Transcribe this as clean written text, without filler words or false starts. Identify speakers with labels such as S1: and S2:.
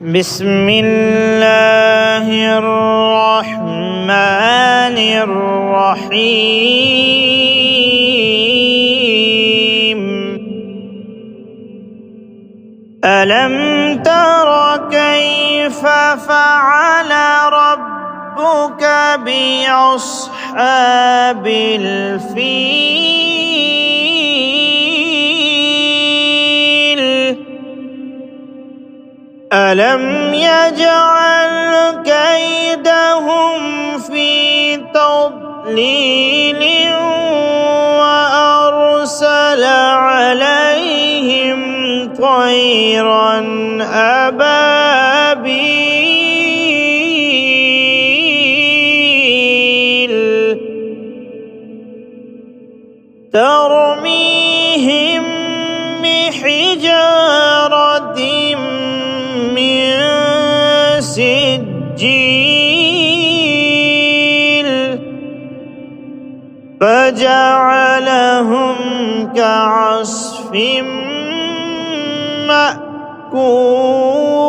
S1: بسم الله الرحمن الرحيم. ألم تر كيف فعل ربك بأصحاب الفيل؟ ألم يجعل كيدهم في تضليل وأرسل عليهم طيرا أبابيل ترميهم بحجارة من سجيل فجعلهم كعصف مأكول.